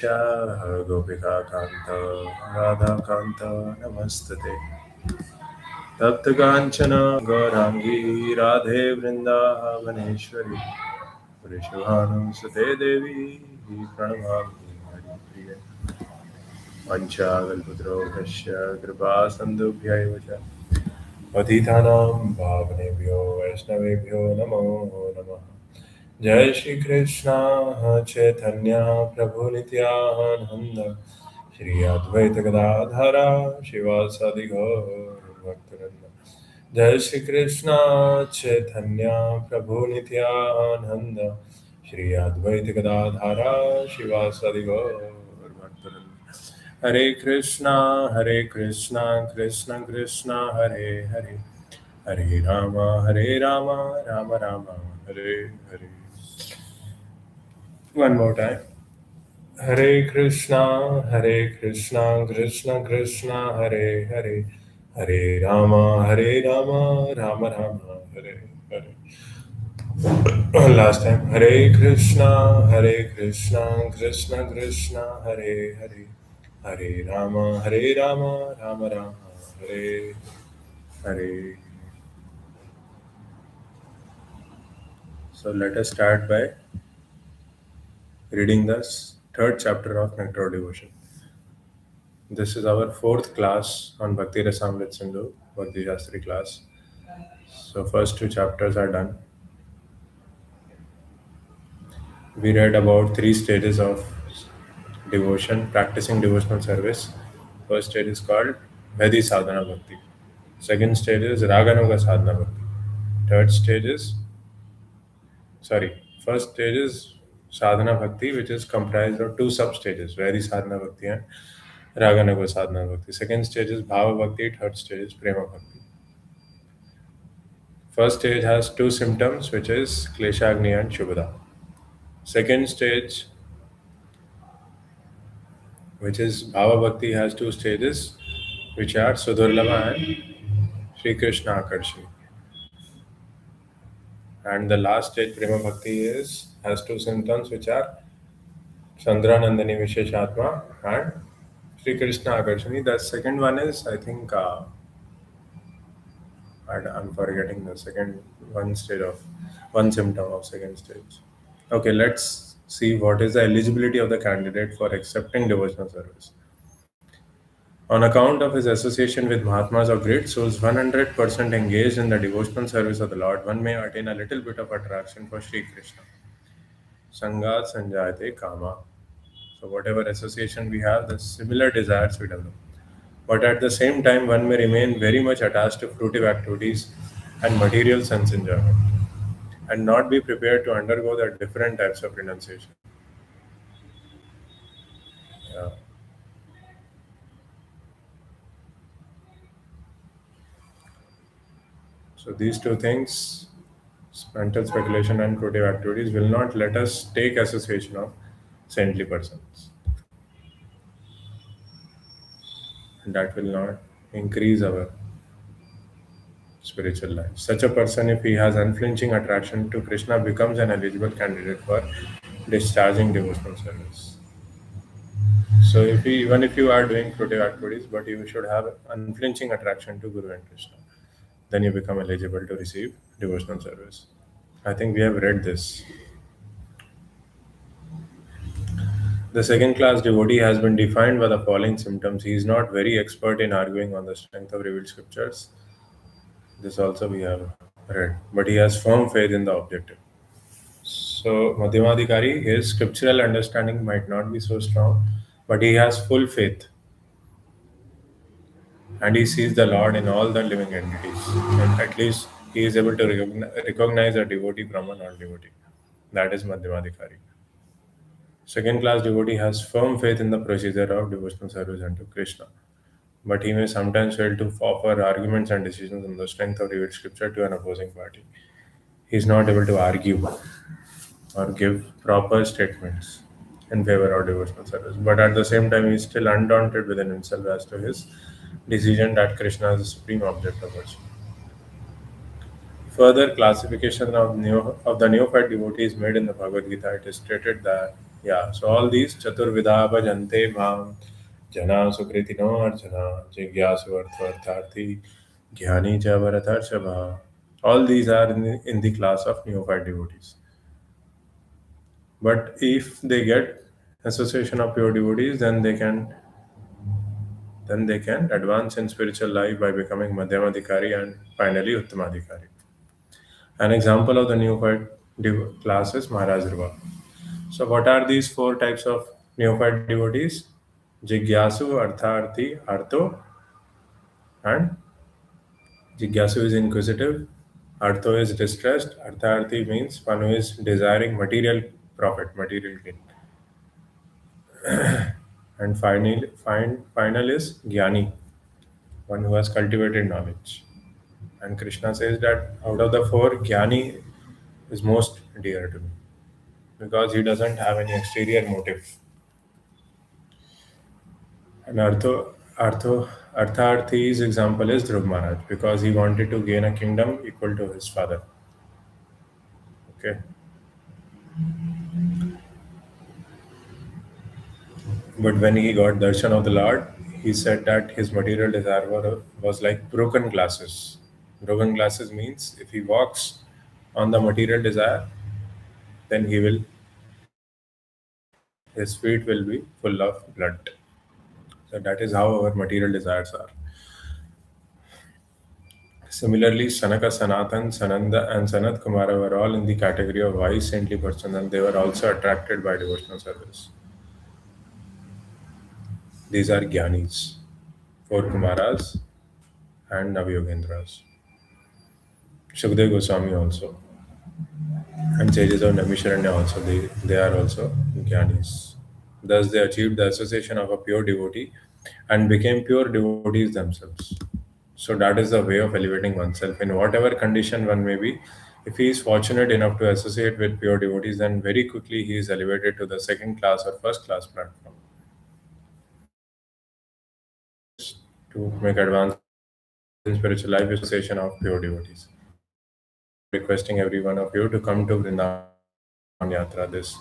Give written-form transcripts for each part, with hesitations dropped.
गोपिका कांत राधा कांत नमस्तते तप्त कांचन गौरांगी राधे वृंदावनेश्वरी वृषभानुसुते देवी प्रणमामि हरिप्रिये वंशाकल्पतरुभ्यश्च कृपा सिन्धुभ्यैव च पतितानां पावनेभ्यो वैष्णवेभ्यो नमो नमः। जय श्री कृष्णा चैतन्य प्रभु नित्यानंद श्री अद्वैत गदाधरा शिवासादि गौर भक्तवृंद। जय श्री कृष्णा चैतन्य प्रभु नित्यानंद श्री अद्वैत गदाधरा शिवासादि गौर भक्तवृंद। हरे Krishna Krishna Krishna Hare Hare Hare Ram Ram Ram Hare Hare. One more time. Hare Krishna, Krishna Krishna, Hare Hare, Hare Rama, Rama Rama, Hare Hare. Last time. Hare Krishna, Krishna Krishna, Hare Hare, Hare Rama, Rama Rama, Hare Hare. So let us start by reading the third chapter of Nectar Devotion. This is our fourth class on Bhakti Rasamrit Sindhu, Bhakti Shastri class. So first two chapters are done. We read about three stages of devotion, practicing devotional service. First stage is called Vedi Sadhana Bhakti. Second stage is Raganuga Sadhana Bhakti. Third stage is, first stage is Sadhana Bhakti, which is comprised of two sub-stages, Vedi Sadhana Bhakti and Raganuga Sadhana Bhakti. Second stage is Bhava Bhakti, third stage is Prema Bhakti. First stage has two symptoms, which is Kleshagni and Shubhada. Second stage, which is Bhava Bhakti, has two stages, which are Sudurlama and Sri Krishna Akarshi. And the last stage, Prema Bhakti, has two symptoms, which are Chandranandani Visheshatma and Sri Krishna Akarshani. The second one is, I think, I'm forgetting the second one symptom of second stage. Okay, let's see what is the eligibility of the candidate for accepting devotional service. On account of his association with Mahatmas of great souls, 100% engaged in the devotional service of the Lord, one may attain a little bit of attraction for Sri Krishna. Sangat Sanjayate Kama. So, whatever association we have, the similar desires we develop. But at the same time, one may remain very much attached to fruitive activities and material sense enjoyment, and not be prepared to undergo the different types of renunciation. Yeah. So these two things, mental speculation and fruitive activities, will not let us take association of saintly persons. And that will not increase our spiritual life. Such a person, if he has unflinching attraction to Krishna, becomes an eligible candidate for discharging devotional service. So even if you are doing fruitive activities, but you should have unflinching attraction to Guru and Krishna, then you become eligible to receive devotional service. I think we have read this. The second class devotee has been defined by the following symptoms. He is not very expert in arguing on the strength of revealed scriptures. This also we have read. But he has firm faith in the objective. So Madhyamadikari, his scriptural understanding might not be so strong, but he has full faith. And he sees the Lord in all the living entities. And at least he is able to recognize a devotee from a non-devotee. That is Madhyamadikari. Second class devotee has firm faith in the procedure of devotional service unto Krishna, but he may sometimes fail to offer arguments and decisions on the strength of revealed scripture to an opposing party. He is not able to argue or give proper statements in favor of devotional service, but at the same time, he is still undaunted within himself as to his decision that Krishna is the supreme object of worship. Further classification of the neophyte devotee is made in the Bhagavad Gita. It is stated that Yeah, so all these Chaturvidha Bhajante Mam Jana Sukritino Arjana Jigyasu Artharthi Jnani Cha Bharatarshabha. All these are in the class of neophyte devotees. But if they get association of pure devotees, then they can advance in spiritual life by becoming Madhyamadhikari and finally Uttamadhikari. An example of the neophyte class is Maharaj Dhruva. So, what are these four types of neophyte devotees? Jigyasu, Artharthi, Artho, and Jigyasu is inquisitive, Artho is distressed, Artharthi means one who is desiring material profit, material gain, and final is Jnani, one who has cultivated knowledge. And Krishna says that out of the four, Jnani is most dear to me because he doesn't have any exterior motive. And Artharthi's example is Dhruv Maharaj because he wanted to gain a kingdom equal to his father. Okay, but when he got darshan of the Lord, he said that his material desire was like broken glasses. Broken glasses means if he walks on the material desire, then his feet will be full of blood. So that is how our material desires are. Similarly, Sanaka, Sanatan, Sananda, and Sanat Kumara were all in the category of wise saintly persons, and they were also attracted by devotional service. These are Gyanis, four Kumaras, and Navyogendras. Shukdev Goswami also, and sages of Namisharanya also, they are also Gyanis. Thus, they achieved the association of a pure devotee and became pure devotees themselves. So that is the way of elevating oneself in whatever condition one may be. If he is fortunate enough to associate with pure devotees, then very quickly he is elevated to the second class or first class platform. To make advances in spiritual life is association of pure devotees. Requesting every one of you to come to Vrindavan Yatra this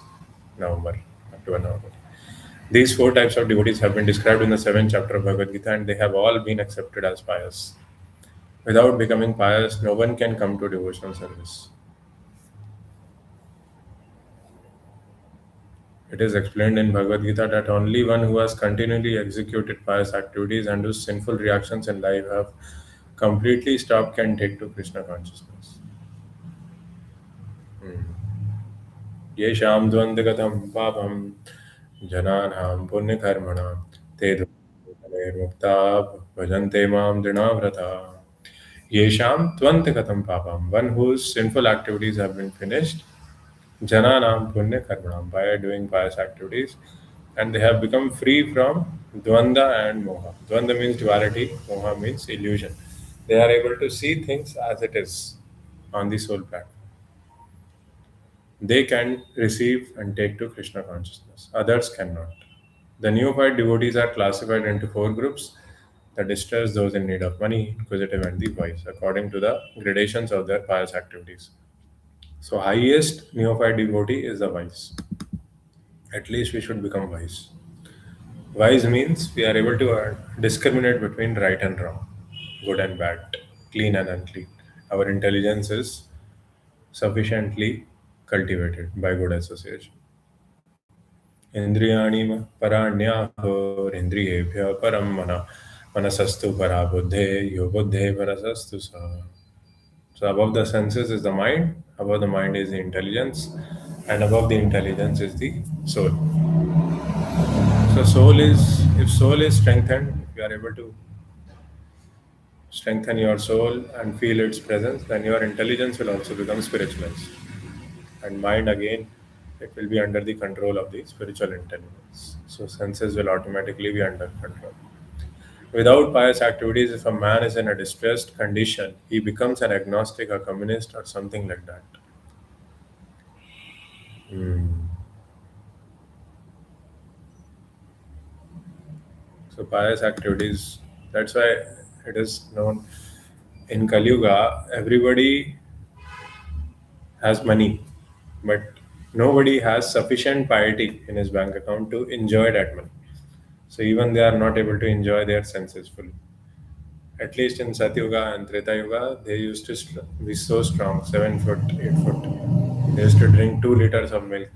November, October, November. These four types of devotees have been described in the seventh chapter of Bhagavad Gita, and they have all been accepted as pious. Without becoming pious, no one can come to devotional service. It is explained in Bhagavad Gita that only one who has continually executed pious activities and whose sinful reactions in life have completely stopped can take to Krishna consciousness. येषां द्वन्द्वगतं पापं जनानां पुण्यकर्मणां ते दुःखनिर्मुक्ता भजन्ते मां दृढव्रता. Yesham Tvantakatam Papam, one whose sinful activities have been finished, Jananam Punya Karmanam, by doing pious activities, and they have become free from Dvanda and Moha. Dvanda means duality, Moha means illusion. They are able to see things as it is on the soul platform. They can receive and take to Krishna consciousness. Others cannot. The neophyte devotees are classified into four groups: the distressed, those in need of money, inquisitive, and the wise, according to the gradations of their pious activities. So, highest neophyte devotee is the wise. At least we should become wise. Wise means we are able to discriminate between right and wrong, good and bad, clean and unclean. Our intelligence is sufficiently cultivated by good association. Indriyani paranyahor param mana manasastu para buddhe yo buddhe manasastu sa. So above the senses is the mind, above the mind is the intelligence, and above the intelligence is the soul. So if soul is strengthened, if you are able to strengthen your soul and feel its presence, then your intelligence will also become spiritualized. And mind again, it will be under the control of the spiritual intelligence. So senses will automatically be under control. Without pious activities, if a man is in a distressed condition, he becomes an agnostic, a communist, or something like that. So pious activities, that's why it is known in Kali Yuga, everybody has money, but Nobody has sufficient piety in his bank account to enjoy that money. So even they are not able to enjoy their senses fully. At least in Satyuga and Treta Yuga, they used to be so strong, 7 foot, 8 foot. They used to drink 2 liters of milk.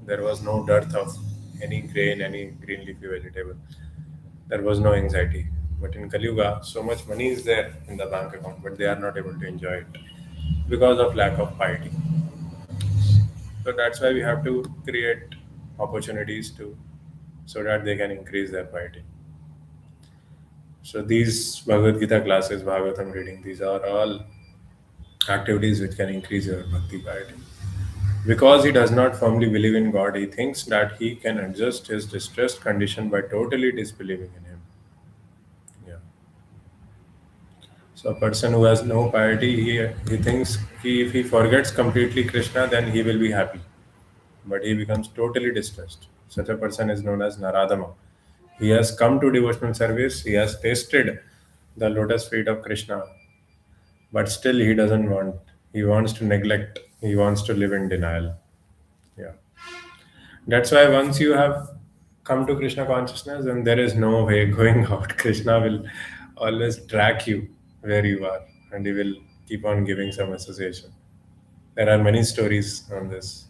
There was no dearth of any grain, any green leafy vegetable. There was no anxiety. But in Kali Yuga, so much money is there in the bank account, but they are not able to enjoy it because of lack of piety. So that's why we have to create opportunities to so that they can increase their piety. So these Bhagavad Gita classes, Bhagavatam reading, these are all activities which can increase your bhakti piety. Because he does not firmly believe in God, he thinks that he can adjust his distressed condition by totally disbelieving in him. Yeah. So a person who has no piety, he thinks if he forgets completely Krishna, then he will be happy. But he becomes totally distressed. Such a person is known as Naradama. He has come to devotional service, he has tasted the lotus feet of Krishna, but still he doesn't want. He wants to neglect, he wants to live in denial. Yeah. That's why once you have come to Krishna consciousness, then there is no way going out. Krishna will always track you where you are and he will keep on giving some association. There are many stories on this.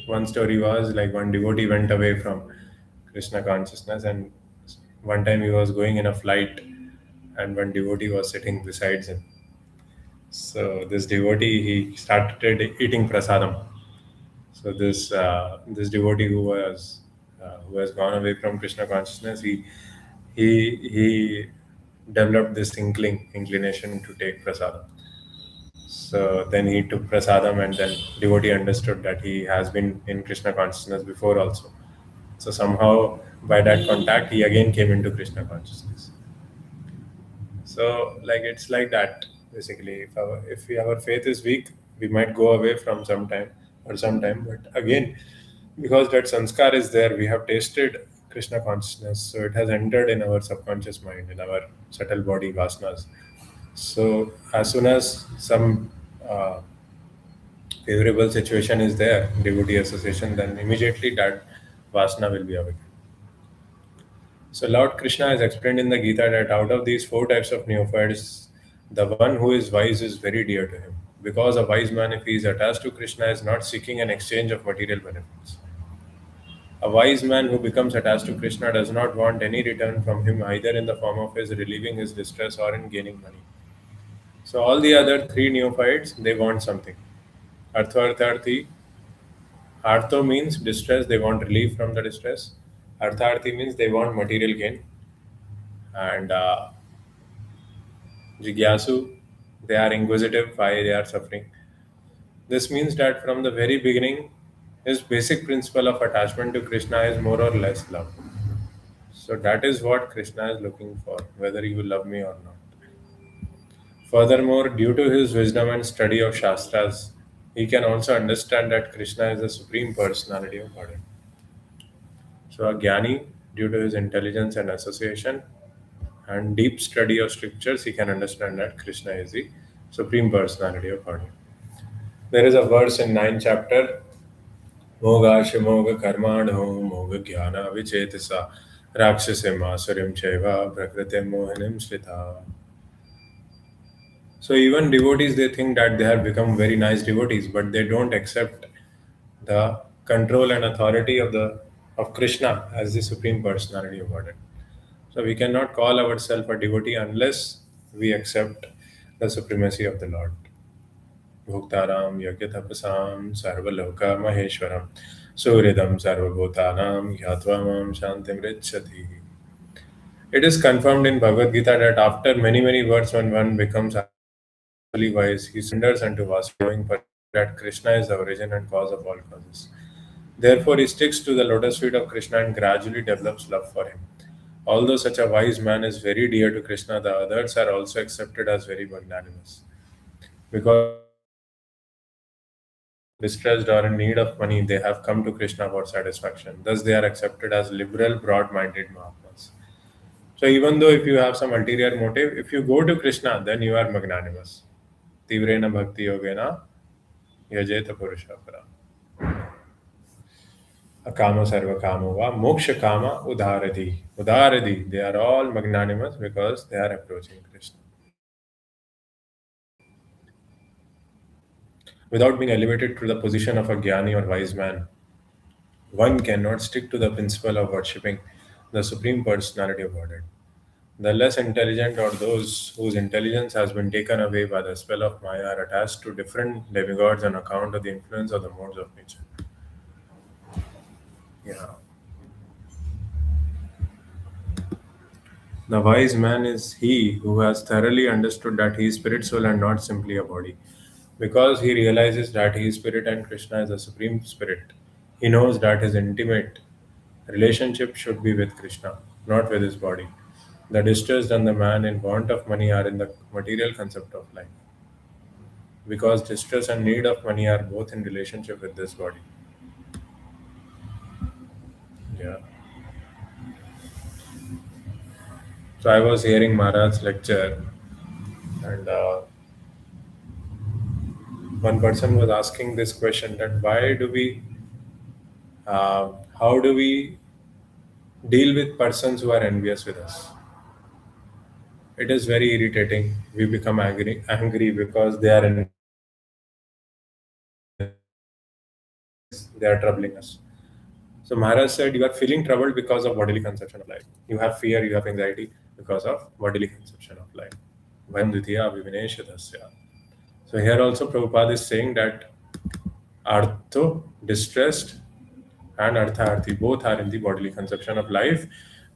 One story was like one devotee went away from Krishna consciousness, and one time he was going in a flight, and one devotee was sitting beside him. So this devotee he started eating prasadam. So this devotee who has gone away from Krishna consciousness, he developed this inclination to take prasadam. So then he took prasadam, and then devotee understood that he has been in Krishna consciousness before also. So somehow by that contact, he again came into Krishna consciousness. So like it's like that basically. If our faith is weak, we might go away from some time or some time. But again, because that sanskar is there, we have tasted Krishna consciousness, so it has entered in our subconscious mind, in our subtle body vasanas. So as soon as some favorable situation is there, devotee association, then immediately that vasana will be awakened. So Lord Krishna has explained in the Gita that out of these four types of neophytes, the one who is wise is very dear to him. Because a wise man, if he is attached to Krishna, is not seeking an exchange of material benefits. A wise man who becomes attached to Krishna does not want any return from him, either in the form of his relieving his distress or in gaining money. So all the other three neophytes, they want something. Artharthi, Artho means distress, they want relief from the distress. Artharthi means they want material gain. And Jigyasu, they are inquisitive why they are suffering. This means that from the very beginning, his basic principle of attachment to Krishna is more or less love. So that is what Krishna is looking for, whether you love me or not. Furthermore, due to his wisdom and study of Shastras, he can also understand that Krishna is the supreme personality of Godhead. So a Jnani, due to his intelligence and association and deep study of scriptures, he can understand that Krishna is the supreme personality of Godhead. There is a verse in 9th chapter, Mogasha Moga Karmadho Moga Jnana Vichetisa Rakshase Masurim Cheva Prakriti Mohanim Shrita. So even devotees, they think that they have become very nice devotees, but they don't accept the control and authority of Krishna as the supreme personality of Godhead. So we cannot call ourselves a devotee unless we accept the supremacy of the Lord. Bhuktaram Yagyatapasam Sarvaloka Maheshwaram Suridam Sarvabhutanam Yatva Shantim Richati. It is confirmed in Bhagavad Gita that after many, many words, when one becomes absolutely wise, he surrenders unto Vasudeving that Krishna is the origin and cause of all causes. Therefore, he sticks to the lotus feet of Krishna and gradually develops love for him. Although such a wise man is very dear to Krishna, the others are also accepted as very magnanimous. Because distressed or in need of money, they have come to Krishna for satisfaction. Thus, they are accepted as liberal, broad minded Mahatmas. So, even though if you have some ulterior motive, if you go to Krishna, then you are magnanimous. Tivrena bhakti yogena yajeta purusha para. Akama sarva kamo va moksha kama udharadi. Udharadi. They are all magnanimous because they are approaching Krishna. Without being elevated to the position of a jnani or wise man, one cannot stick to the principle of worshipping the Supreme Personality of Godhead. The less intelligent or those whose intelligence has been taken away by the spell of Maya are attached to different demigods on account of the influence of the modes of nature. Yeah. The wise man is he who has thoroughly understood that he is spirit, soul, and not simply a body. Because he realizes that he is spirit and Krishna is the supreme spirit, he knows that his intimate relationship should be with Krishna, not with his body. The distressed and the man in want of money are in the material concept of life. Because distress and need of money are both in relationship with this body. Yeah. So I was hearing Maharaj's lecture, and one person was asking this question that why do we, how do we deal with persons who are envious with us? It is very irritating. We become angry because they are envious. They are troubling us. So Maharaj said, you are feeling troubled because of bodily conception of life. You have fear, you have anxiety because of bodily conception of life. Vayam dithiya vivineshadasya. So here also Prabhupada is saying that artho, distressed, and artharthi both are in the bodily conception of life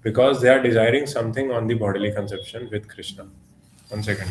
because they are desiring something on the bodily conception with Krishna. One second.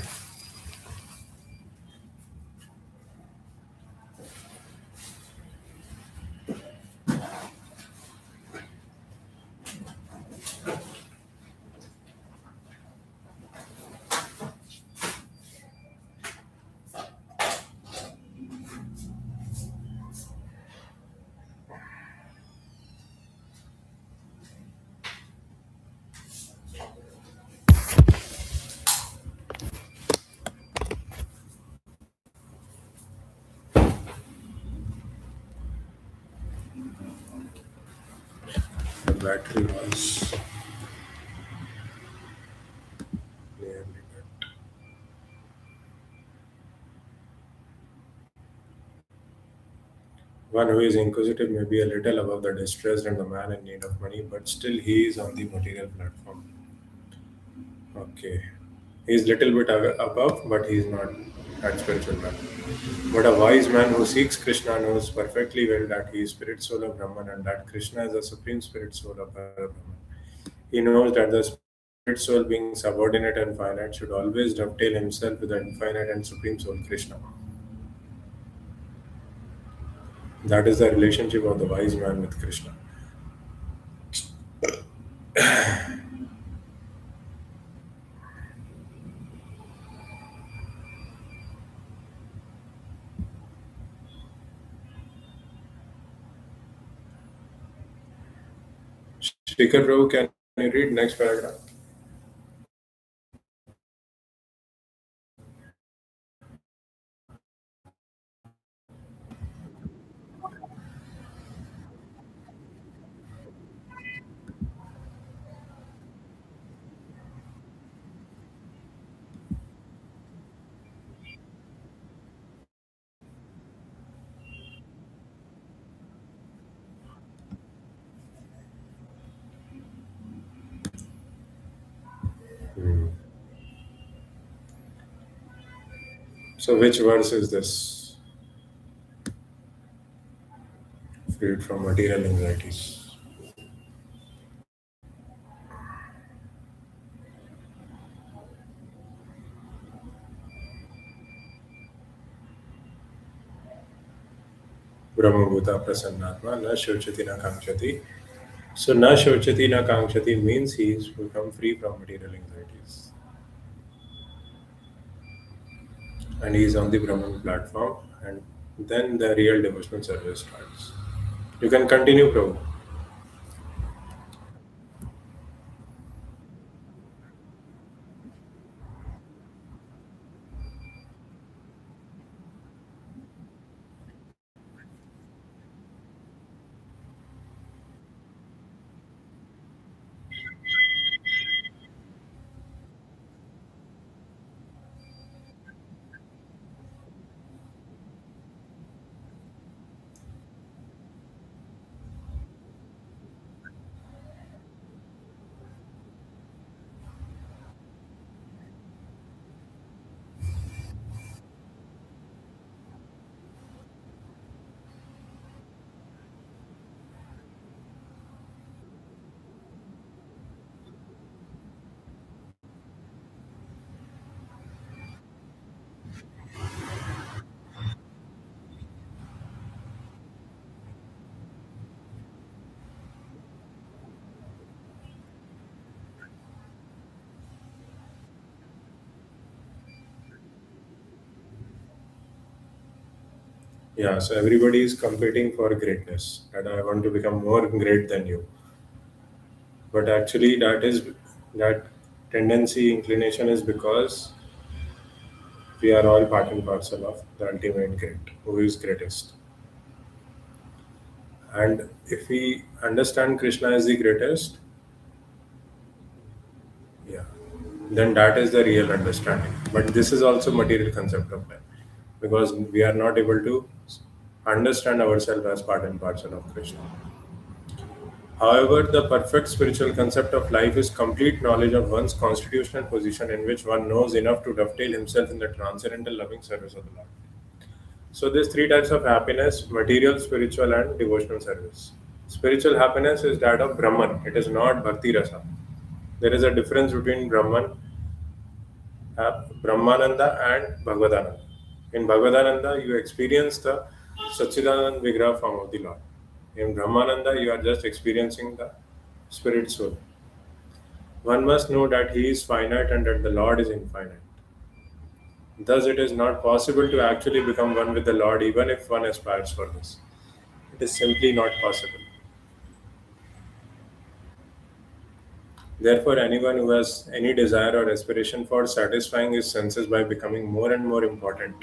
The battery was nearly dead. One who is inquisitive may be a little above the distressed and the man in need of money, but still he is on the material platform. Okay. He is little bit above, but he is not at spiritual level. But a wise man who seeks Krishna knows perfectly well that he is spirit soul of Brahman and that Krishna is the supreme spirit soul of Brahman. He knows that the spirit soul, being subordinate and finite, should always dovetail himself with the infinite and supreme soul, Krishna. That is the relationship of the wise man with Krishna. Speaker Prabhu, can you read next paragraph? So, which verse is this? Freed from material anxieties. Brahmabhuta prasannatma na shochati na kankshati. So, na shochati na kankshati means he is become free from material anxieties. And he is on the Brahman platform, and then the real devotional service starts. You can continue, Prabhu. Yeah, so everybody is competing for greatness. That I want to become more great than you. But actually, that tendency, inclination is because we are all part and parcel of the ultimate great, who is greatest. And if we understand Krishna as the greatest, yeah, then that is the real understanding. But this is also material concept of life because we are not able to understand ourselves as part and parcel of Krishna. However, the perfect spiritual concept of life is complete knowledge of one's constitutional position in which one knows enough to dovetail himself in the transcendental loving service of the Lord. So there's three types of happiness: material, spiritual, and devotional service. Spiritual happiness is that of Brahman. It is not Bhakti Rasa. There is a difference between Brahmananda and Bhagavadananda. In Bhagavadananda, you experience the Satchidanand Vigraha form of the Lord. In Brahmananda, you are just experiencing the spirit soul. One must know that he is finite and that the Lord is infinite. Thus, it is not possible to actually become one with the Lord even if one aspires for this. It is simply not possible. Therefore, anyone who has any desire or aspiration for satisfying his senses by becoming more and more important,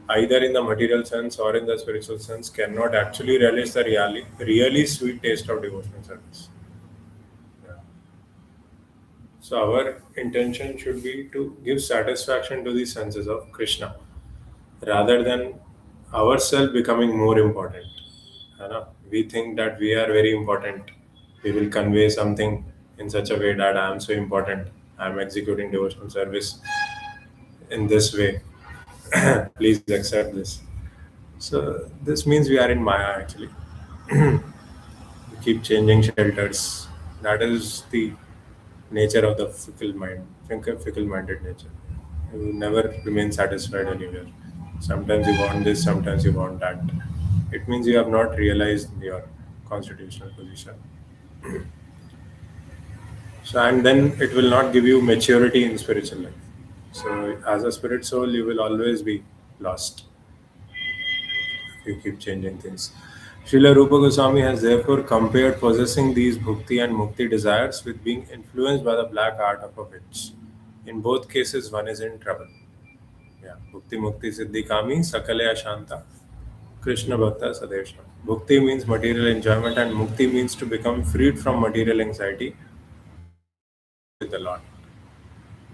either in the material sense or in the spiritual sense, cannot actually relish the really sweet taste of devotional service. Yeah. So, our intention should be to give satisfaction to the senses of Krishna rather than ourselves becoming more important. है ना? We think that we are very important. We will convey something in such a way that I am so important. I am executing devotional service in this way. Please accept this. So this means we are in Maya actually. We keep changing shelters. That is the nature of the fickle-minded nature. You never remain satisfied anywhere. Sometimes you want this, sometimes you want that. It means you have not realized your constitutional position. So, and then it will not give you maturity in spiritual life. So, as a spirit soul, you will always be lost if you keep changing things. Srila Rupa Goswami has therefore compared possessing these bhukti and mukti desires with being influenced by the black art of a witch. In both cases, one is in trouble. Yeah, bhukti mukti siddhi kami sakale ashanta Krishna bhakta sadesham. Bhukti means material enjoyment, and mukti means to become freed from material anxiety with the Lord.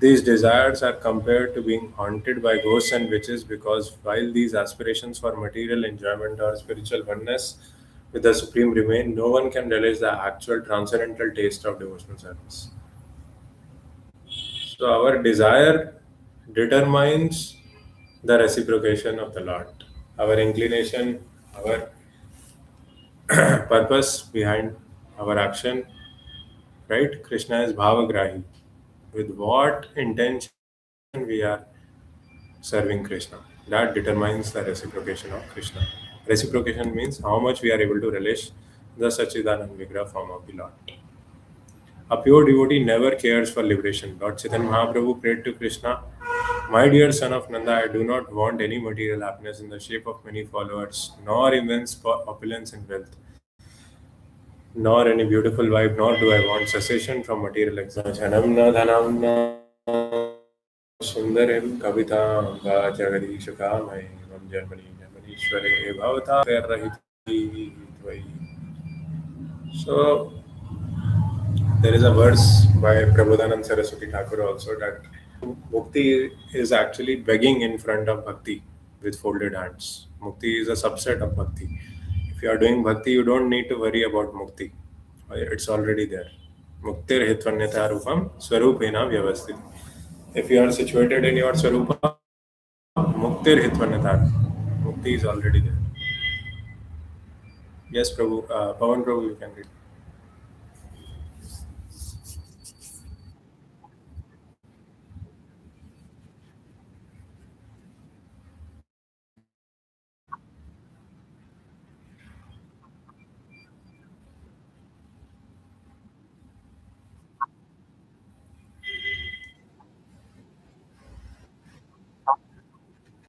These desires are compared to being haunted by ghosts and witches because while these aspirations for material enjoyment or spiritual oneness with the Supreme remain, no one can relish the actual transcendental taste of devotional service. So, our desire determines the reciprocation of the Lord. Our inclination, our purpose behind our action, right? Krishna is bhavagrahi. With what intention we are serving Krishna. That determines the reciprocation of Krishna. Reciprocation means how much we are able to relish the Sachidanand Vigraha form of the Lord. A pure devotee never cares for liberation. Lord Chaitanya Mahaprabhu prayed to Krishna, "My dear son of Nanda, I do not want any material happiness in the shape of many followers, nor immense opulence and wealth, nor any beautiful wife, nor do I want cessation from material exhaustion. सुन्दरीं कवितां वाचगदीशकामयं जन्मनि जन्मनीश्वरे भवतारहितं त्वयि. So there is a verse by Prabodhanand Saraswati Thakur also that Mukti is actually begging in front of Bhakti with folded hands. Mukti is a subset of Bhakti. If you are doing Bhakti, you don't need to worry about Mukti. It's already there. Muktir hitvanyata rupam swarupena vyavasthit. If you are situated in your Swarupa, Muktir Hitvanatar. Mukti is already there. Yes, Prabhu. Pawan Prabhu, you can read.